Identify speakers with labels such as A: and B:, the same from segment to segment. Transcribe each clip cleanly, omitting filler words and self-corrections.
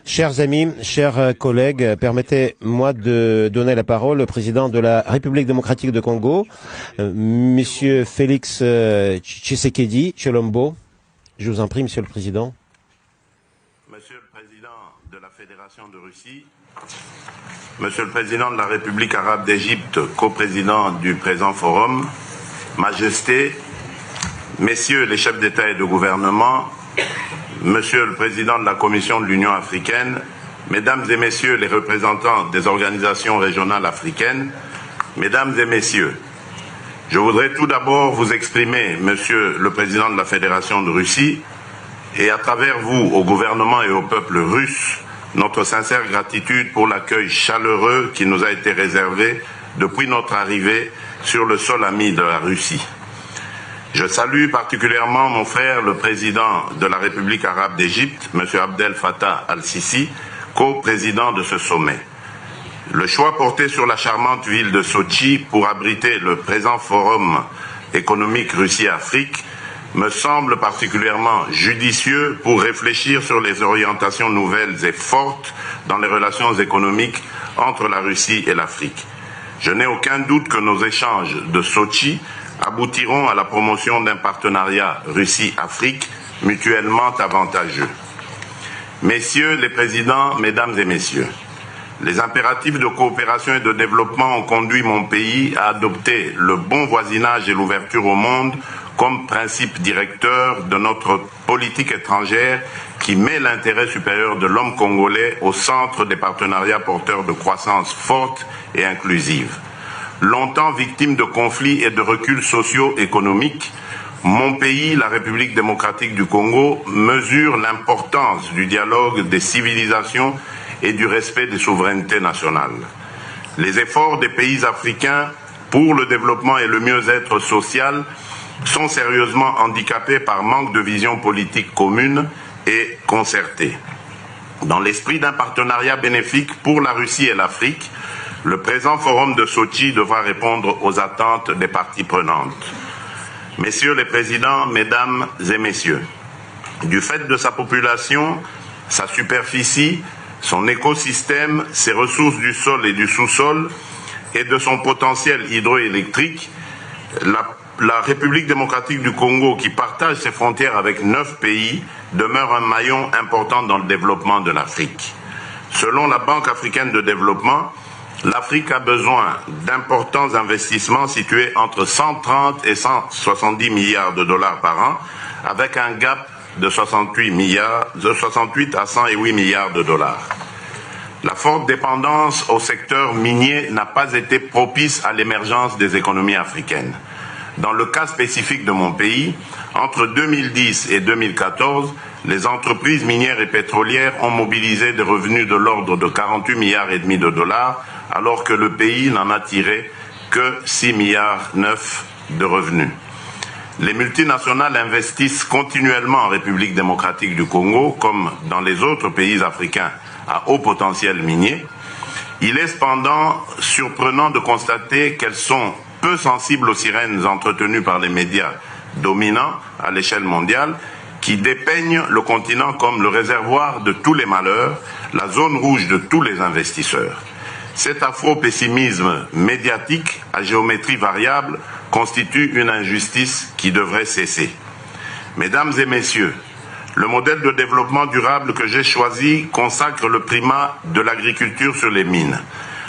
A: Chers amis, chers collègues, permettez-moi de donner la parole au président de la République démocratique du Congo, Monsieur Félix Tshisekedi Tshilombo. Je vous en prie, Monsieur le Président.
B: Monsieur le Président de la Fédération de Russie, Monsieur le Président de la République arabe d'Égypte, coprésident du présent forum, Majesté, Messieurs les chefs d'État et de gouvernement, Monsieur le Président de la Commission de l'Union africaine, Mesdames et Messieurs les représentants des organisations régionales africaines, Mesdames et Messieurs, je voudrais tout d'abord vous exprimer, Monsieur le Président de la Fédération de Russie, et à travers vous, au gouvernement et au peuple russe, notre sincère gratitude pour l'accueil chaleureux qui nous a été réservé depuis notre arrivée sur le sol ami de la Russie. Je salue particulièrement mon frère, le président de la République arabe d'Égypte, M. Abdel Fattah al-Sisi, co-président de ce sommet. Le choix porté sur la charmante ville de Sochi pour abriter le présent forum économique Russie-Afrique me semble particulièrement judicieux pour réfléchir sur les orientations nouvelles et fortes dans les relations économiques entre la Russie et l'Afrique. Je n'ai aucun doute que nos échanges de Sochi aboutiront à la promotion d'un partenariat Russie-Afrique mutuellement avantageux. Messieurs les présidents, Mesdames et Messieurs, les impératifs de coopération et de développement ont conduit mon pays à adopter le bon voisinage et l'ouverture au monde comme principe directeur de notre politique étrangère qui met l'intérêt supérieur de l'homme congolais au centre des partenariats porteurs de croissance forte et inclusive. Longtemps victime de conflits et de reculs socio-économiques, mon pays, la République démocratique du Congo, mesure l'importance du dialogue des civilisations et du respect des souverainetés nationales. Les efforts des pays africains pour le développement et le mieux-être social sont sérieusement handicapés par manque de vision politique commune et concertée. Dans l'esprit d'un partenariat bénéfique pour la Russie et l'Afrique, le présent forum de Sochi devra répondre aux attentes des parties prenantes. Messieurs les présidents, Mesdames et Messieurs, du fait de sa population, sa superficie, son écosystème, ses ressources du sol et du sous-sol et de son potentiel hydroélectrique, la République démocratique du Congo, qui partage ses frontières avec 9 pays, demeure un maillon important dans le développement de l'Afrique. Selon la Banque africaine de développement, l'Afrique a besoin d'importants investissements situés entre 130 et 170 milliards de dollars par an, avec un gap de 68 à 108 milliards de dollars. La forte dépendance au secteur minier n'a pas été propice à l'émergence des économies africaines. Dans le cas spécifique de mon pays, entre 2010 et 2014, les entreprises minières et pétrolières ont mobilisé des revenus de l'ordre de 48 milliards et demi de dollars, alors que le pays n'en a tiré que 6 milliards 9 de revenus. Les multinationales investissent continuellement en République démocratique du Congo, comme dans les autres pays africains à haut potentiel minier. Il est cependant surprenant de constater qu'elles sont peu sensibles aux sirènes entretenues par les médias dominants à l'échelle mondiale, qui dépeignent le continent comme le réservoir de tous les malheurs, la zone rouge de tous les investisseurs. Cet afro-pessimisme médiatique à géométrie variable constitue une injustice qui devrait cesser. Mesdames et Messieurs, le modèle de développement durable que j'ai choisi consacre le primat de l'agriculture sur les mines.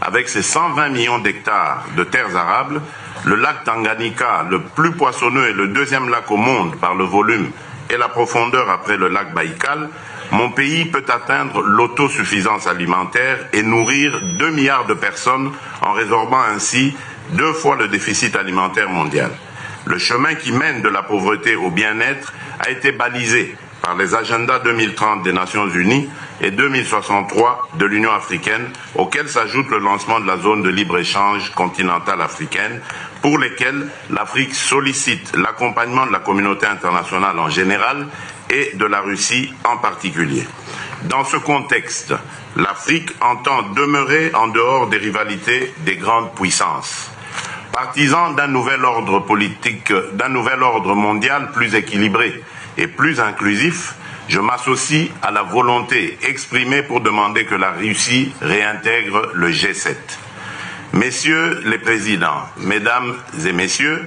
B: Avec ses 120 millions d'hectares de terres arables, le lac Tanganyika, le plus poissonneux et le deuxième lac au monde par le volume et la profondeur après le lac Baïkal, mon pays peut atteindre l'autosuffisance alimentaire et nourrir 2 milliards de personnes en résorbant ainsi 2 fois le déficit alimentaire mondial. Le chemin qui mène de la pauvreté au bien-être a été balisé par les agendas 2030 des Nations Unies et 2063 de l'Union africaine, auxquels s'ajoute le lancement de la zone de libre-échange continentale africaine, pour lesquels l'Afrique sollicite l'accompagnement de la communauté internationale en général et de la Russie en particulier. Dans ce contexte, l'Afrique entend demeurer en dehors des rivalités des grandes puissances. Partisan d'un nouvel ordre politique, d'un nouvel ordre mondial plus équilibré et plus inclusif, je m'associe à la volonté exprimée pour demander que la Russie réintègre le G7. Messieurs les présidents, mesdames et messieurs,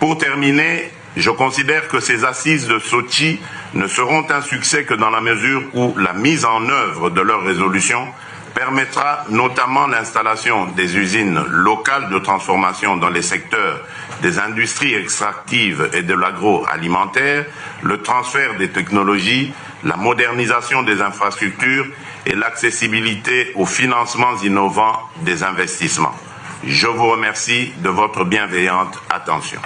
B: pour terminer, je considère que ces assises de Sotchi ne seront un succès que dans la mesure où la mise en œuvre de leurs résolutions permettra notamment l'installation des usines locales de transformation dans les secteurs des industries extractives et de l'agroalimentaire, le transfert des technologies, la modernisation des infrastructures et l'accessibilité aux financements innovants des investissements. Je vous remercie de votre bienveillante attention.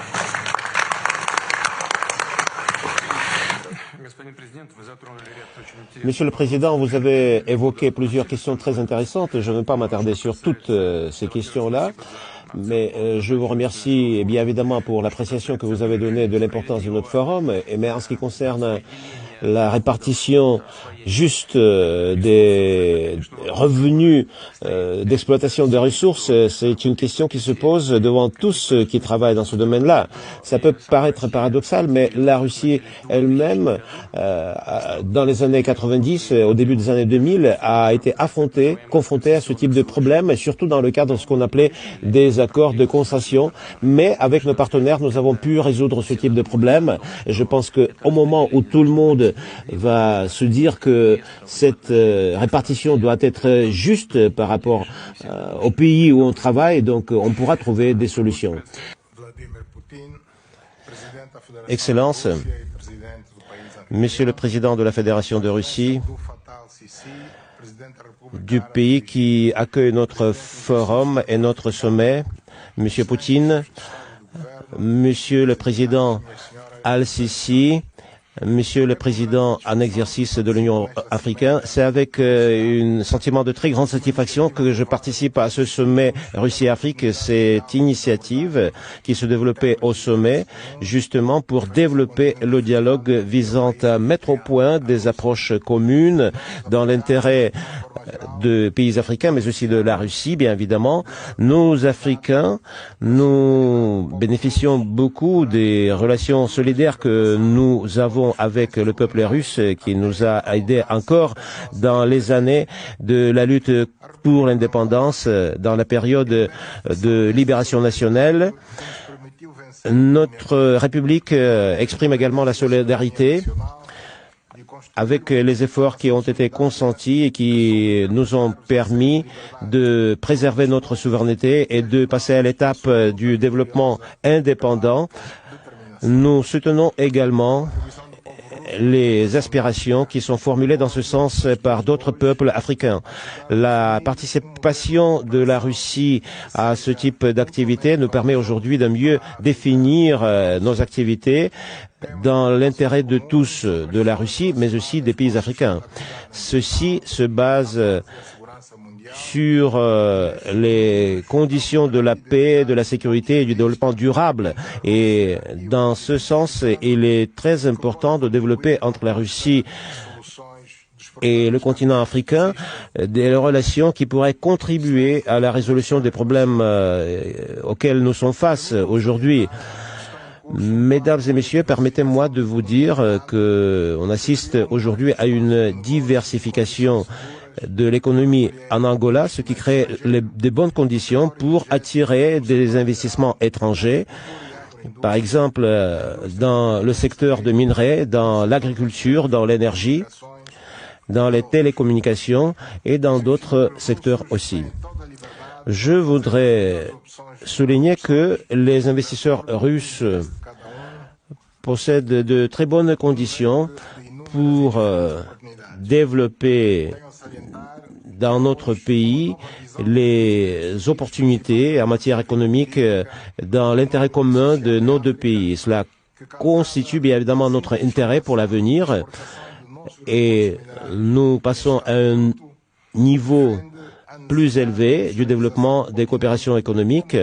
A: Monsieur le Président, vous avez évoqué plusieurs questions très intéressantes. Je ne vais pas m'attarder sur toutes ces questions-là, mais je vous remercie bien évidemment pour l'appréciation que vous avez donnée de l'importance de notre forum. Mais en ce qui concerne la répartition juste des revenus d'exploitation des ressources, c'est une question qui se pose devant tous ceux qui travaillent dans ce domaine-là. Ça peut paraître paradoxal, mais la Russie elle-même, dans les années 90, au début des années 2000, a été confrontée à ce type de problème, et surtout dans le cadre de ce qu'on appelait des accords de concession. Mais avec nos partenaires, nous avons pu résoudre ce type de problème. Et je pense qu'au moment où tout le monde va se dire que cette répartition doit être juste par rapport au pays où on travaille, donc on pourra trouver des solutions. Excellence, Monsieur le Président de la Fédération de Russie, du pays qui accueille notre forum et notre sommet, Monsieur Poutine, Monsieur le Président Al-Sisi, Monsieur le Président en exercice de l'Union africaine, c'est avec un sentiment de très grande satisfaction que je participe à ce sommet Russie-Afrique, cette initiative qui se développait au sommet, justement pour développer le dialogue visant à mettre au point des approches communes dans l'intérêt de pays africains, mais aussi de la Russie, bien évidemment. Nous, Africains, nous bénéficions beaucoup des relations solidaires que nous avons avec le peuple russe, qui nous a aidés encore dans les années de la lutte pour l'indépendance, dans la période de libération nationale. Notre République exprime également la solidarité avec les efforts qui ont été consentis et qui nous ont permis de préserver notre souveraineté et de passer à l'étape du développement indépendant. Nous soutenons également les aspirations qui sont formulées dans ce sens par d'autres peuples africains. La participation de la Russie à ce type d'activité nous permet aujourd'hui de mieux définir nos activités dans l'intérêt de tous, de la Russie, mais aussi des pays africains. Ceci se base sur les conditions de la paix, de la sécurité et du développement durable. Et dans ce sens, il est très important de développer entre la Russie et le continent africain des relations qui pourraient contribuer à la résolution des problèmes auxquels nous sommes face aujourd'hui. Mesdames et messieurs, permettez-moi de vous dire qu'on assiste aujourd'hui à une diversification de l'économie en Angola, ce qui crée de bonnes conditions pour attirer des investissements étrangers, par exemple dans le secteur de minerais, dans l'agriculture, dans l'énergie, dans les télécommunications et dans d'autres secteurs aussi. Je voudrais souligner que les investisseurs russes possèdent de très bonnes conditions pour développer dans notre pays les opportunités en matière économique dans l'intérêt commun de nos deux pays. Cela constitue bien évidemment notre intérêt pour l'avenir et nous passons à un niveau plus élevé du développement des coopérations économiques,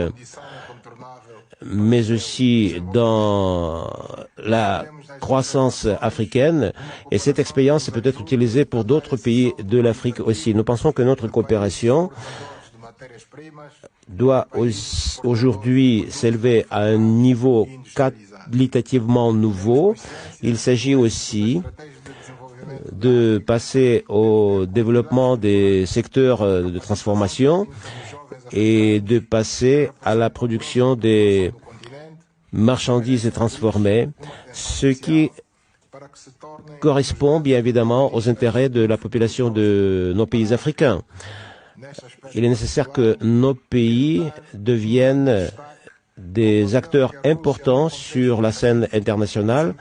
A: mais aussi dans la croissance africaine, et cette expérience peut être utilisée pour d'autres pays de l'Afrique aussi. Nous pensons que notre coopération doit aujourd'hui s'élever à un niveau qualitativement nouveau. Il s'agit aussi de passer au développement des secteurs de transformation et de passer à la production des marchandises transformées, ce qui correspond bien évidemment aux intérêts de la population de nos pays africains. Il est nécessaire que nos pays deviennent des acteurs importants sur la scène internationale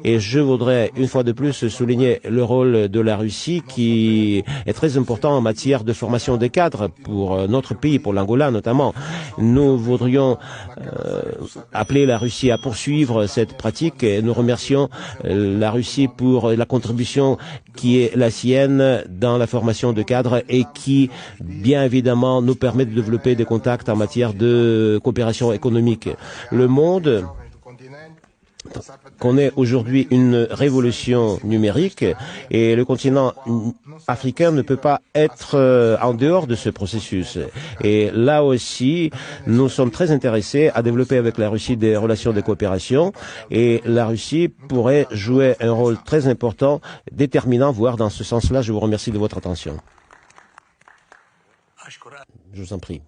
A: et je voudrais une fois de plus souligner le rôle de la Russie qui est très important en matière de formation des cadres pour notre pays, pour l'Angola notamment. Nous voudrions appeler la Russie à poursuivre cette pratique et nous remercions la Russie pour la contribution qui est la sienne dans la formation de cadres et qui bien évidemment nous permet de développer des contacts en matière de coopération économique. Le monde connaît aujourd'hui une révolution numérique et le continent africain ne peut pas être en dehors de ce processus. Et là aussi, nous sommes très intéressés à développer avec la Russie des relations de coopération et la Russie pourrait jouer un rôle très important, déterminant, voire dans ce sens-là. Je vous remercie de votre attention. Je vous en prie.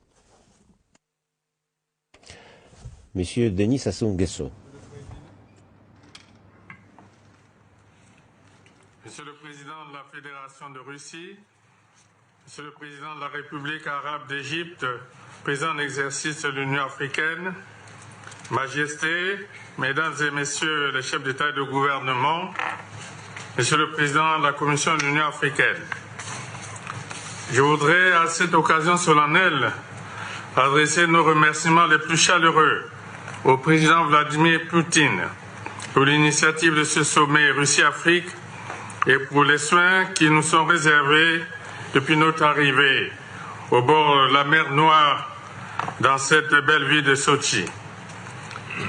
A: Monsieur Denis Sassou Nguesso.
C: Monsieur le Président de la Fédération de Russie, Monsieur le Président de la République arabe d'Égypte, Président en exercice de l'Union africaine, Majesté, Mesdames et Messieurs les chefs d'État et de gouvernement, Monsieur le Président de la Commission de l'Union africaine, je voudrais à cette occasion solennelle adresser nos remerciements les plus chaleureux au président Vladimir Poutine pour l'initiative de ce sommet Russie-Afrique et pour les soins qui nous sont réservés depuis notre arrivée au bord de la mer Noire dans cette belle ville de Sochi.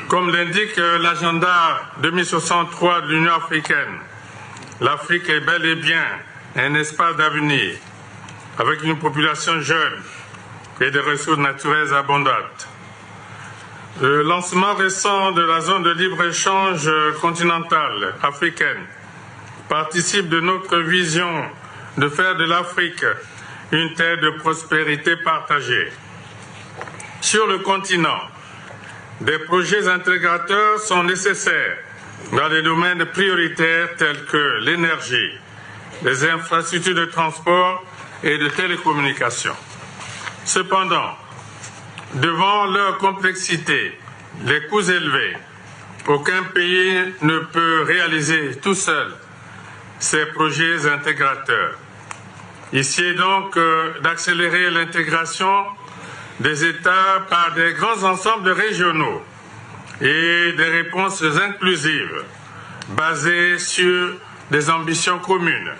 C: Comme l'indique l'agenda 2063 de l'Union africaine, l'Afrique est bel et bien un espace d'avenir avec une population jeune et des ressources naturelles abondantes. Le lancement récent de la zone de libre-échange continentale africaine participe de notre vision de faire de l'Afrique une terre de prospérité partagée. Sur le continent, des projets intégrateurs sont nécessaires dans les domaines prioritaires tels que l'énergie, les infrastructures de transport et de télécommunications. Cependant, devant leur complexité, les coûts élevés, aucun pays ne peut réaliser tout seul ces projets intégrateurs. Ici est donc d'accélérer l'intégration des États par des grands ensembles régionaux et des réponses inclusives basées sur des ambitions communes.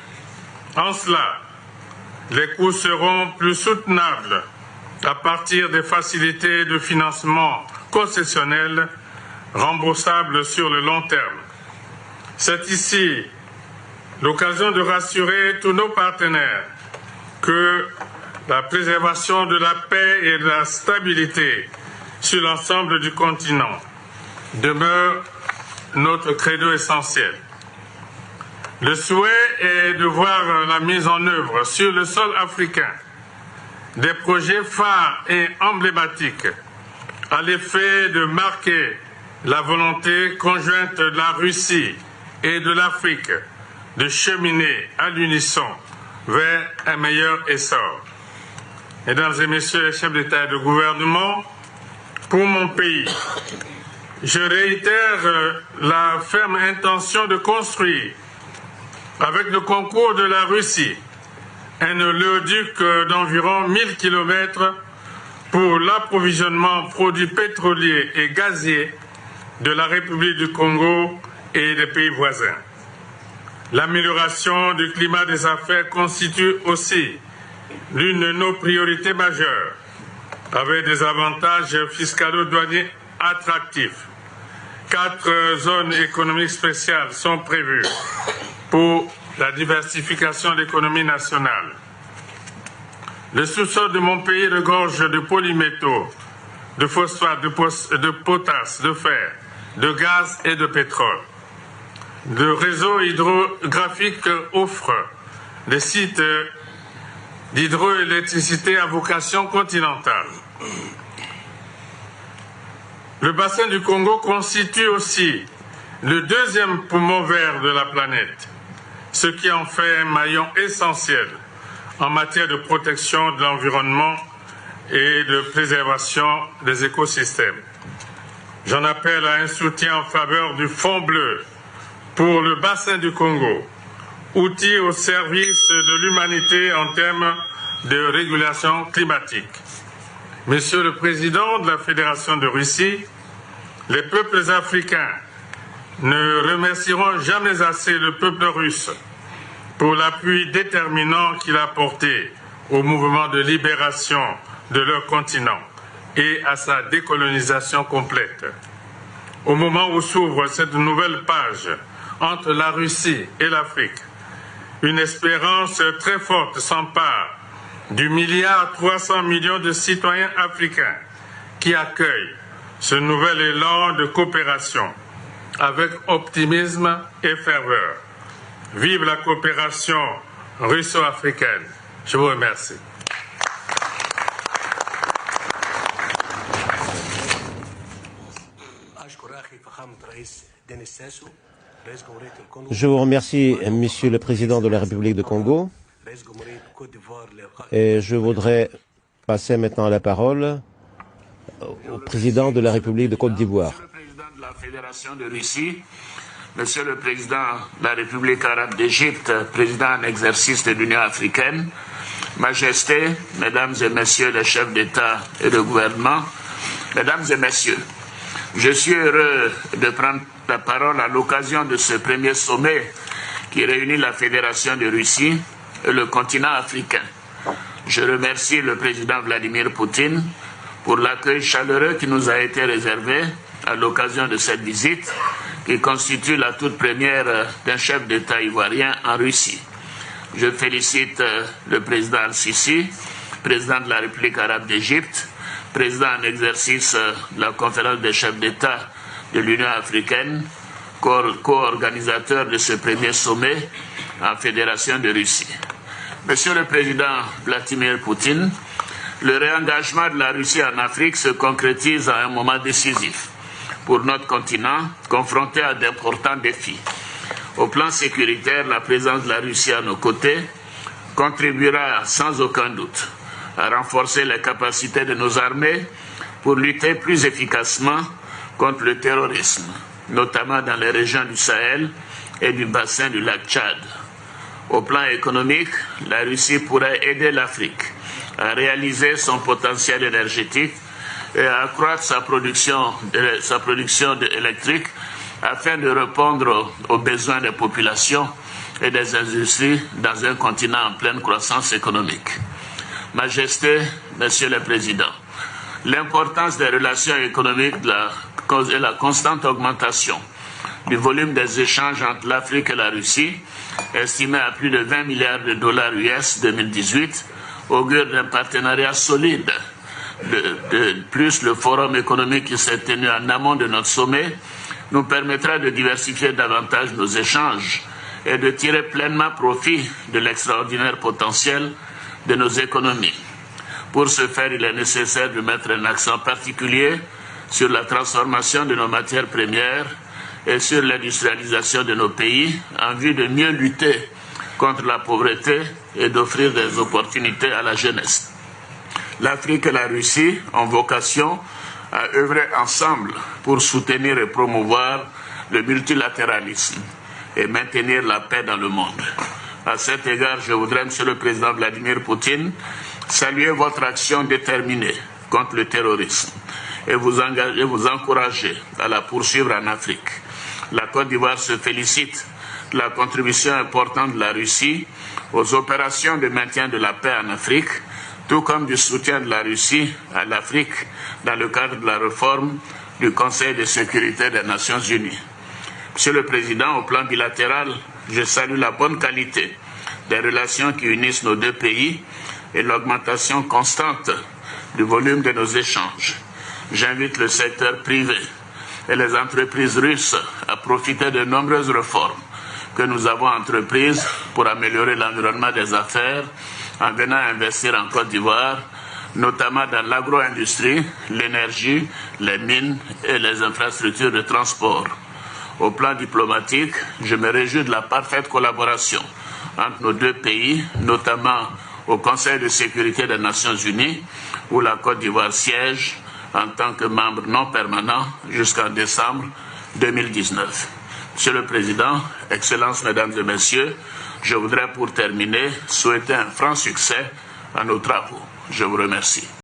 C: En cela, les coûts seront plus soutenables à partir des facilités de financement concessionnelles remboursables sur le long terme. C'est ici l'occasion de rassurer tous nos partenaires que la préservation de la paix et de la stabilité sur l'ensemble du continent demeure notre credo essentiel. Le souhait est de voir la mise en œuvre sur le sol africain des projets phares et emblématiques à l'effet de marquer la volonté conjointe de la Russie et de l'Afrique de cheminer à l'unisson vers un meilleur essor. Mesdames et Messieurs les chefs d'État et de gouvernement, pour mon pays, je réitère la ferme intention de construire, avec le concours de la Russie, un oléoduc d'environ 1000 km pour l'approvisionnement en produits pétroliers et gaziers de la République du Congo et des pays voisins. L'amélioration du climat des affaires constitue aussi l'une de nos priorités majeures, avec des avantages fiscalo-douaniers attractifs. 4 zones économiques spéciales sont prévues pour la diversification de l'économie nationale. Le sous-sol de mon pays regorge de polymétaux, de phosphate, de potasse, de fer, de gaz et de pétrole. Le réseau hydrographique offre des sites d'hydroélectricité à vocation continentale. Le bassin du Congo constitue aussi le deuxième poumon vert de la planète, ce qui en fait un maillon essentiel en matière de protection de l'environnement et de préservation des écosystèmes. J'en appelle à un soutien en faveur du Fonds bleu pour le bassin du Congo, outil au service de l'humanité en termes de régulation climatique. Monsieur le Président de la Fédération de Russie, les peuples africains ne remercieront jamais assez le peuple russe pour l'appui déterminant qu'il a apporté au mouvement de libération de leur continent et à sa décolonisation complète. Au moment où s'ouvre cette nouvelle page entre la Russie et l'Afrique, une espérance très forte s'empare du 1,3 milliard de citoyens africains qui accueillent ce nouvel élan de coopération avec optimisme et ferveur. Vive la coopération russo-africaine. Je vous remercie.
A: Je vous remercie, Monsieur le Président de la République de Congo. Et je voudrais passer maintenant la parole au Président de la République de Côte d'Ivoire.
D: Monsieur le Président de la Fédération de Russie, Monsieur le Président de la République arabe d'Égypte, Président en exercice de l'Union africaine, Majesté, Mesdames et Messieurs les chefs d'État et de gouvernement, Mesdames et Messieurs, je suis heureux de prendre la parole à l'occasion de ce premier sommet qui réunit la Fédération de Russie et le continent africain. Je remercie le président Vladimir Poutine pour l'accueil chaleureux qui nous a été réservé à l'occasion de cette visite qui constitue la toute première d'un chef d'État ivoirien en Russie. Je félicite le président Al-Sisi, président de la République arabe d'Égypte, président en exercice de la conférence des chefs d'État de l'Union africaine, co-organisateur de ce premier sommet en Fédération de Russie. Monsieur le Président Vladimir Poutine, le réengagement de la Russie en Afrique se concrétise à un moment décisif pour notre continent, confronté à d'importants défis. Au plan sécuritaire, la présence de la Russie à nos côtés contribuera sans aucun doute à renforcer les capacités de nos armées pour lutter plus efficacement contre le terrorisme, notamment dans les régions du Sahel et du bassin du lac Tchad. Au plan économique, la Russie pourrait aider l'Afrique à réaliser son potentiel énergétique et à accroître sa production électrique afin de répondre aux besoins des populations et des industries dans un continent en pleine croissance économique. Majesté, Monsieur le Président, l'importance des relations économiques et la constante augmentation du volume des échanges entre l'Afrique et la Russie, estimé à plus de 20 milliards de dollars US 2018, augure d'un partenariat solide. De plus, le forum économique qui s'est tenu en amont de notre sommet nous permettra de diversifier davantage nos échanges et de tirer pleinement profit de l'extraordinaire potentiel de nos économies. Pour ce faire, il est nécessaire de mettre un accent particulier sur la transformation de nos matières premières et sur l'industrialisation de nos pays en vue de mieux lutter contre la pauvreté et d'offrir des opportunités à la jeunesse. L'Afrique et la Russie ont vocation à œuvrer ensemble pour soutenir et promouvoir le multilatéralisme et maintenir la paix dans le monde. À cet égard, je voudrais, Monsieur le Président Vladimir Poutine, saluer votre action déterminée contre le terrorisme et vous encourager à la poursuivre en Afrique. La Côte d'Ivoire se félicite de la contribution importante de la Russie aux opérations de maintien de la paix en Afrique, tout comme du soutien de la Russie à l'Afrique dans le cadre de la réforme du Conseil de sécurité des Nations Unies. Monsieur le Président, au plan bilatéral, je salue la bonne qualité des relations qui unissent nos deux pays et l'augmentation constante du volume de nos échanges. J'invite le secteur privé et les entreprises russes à profiter de nombreuses réformes que nous avons entreprises pour améliorer l'environnement des affaires en venant investir en Côte d'Ivoire, notamment dans l'agro-industrie, l'énergie, les mines et les infrastructures de transport. Au plan diplomatique, je me réjouis de la parfaite collaboration entre nos deux pays, notamment au Conseil de sécurité des Nations Unies, où la Côte d'Ivoire siège en tant que membre non permanent jusqu'en décembre 2019. Monsieur le Président, Excellences, Mesdames et Messieurs, je voudrais pour terminer souhaiter un franc succès à nos travaux. Je vous remercie.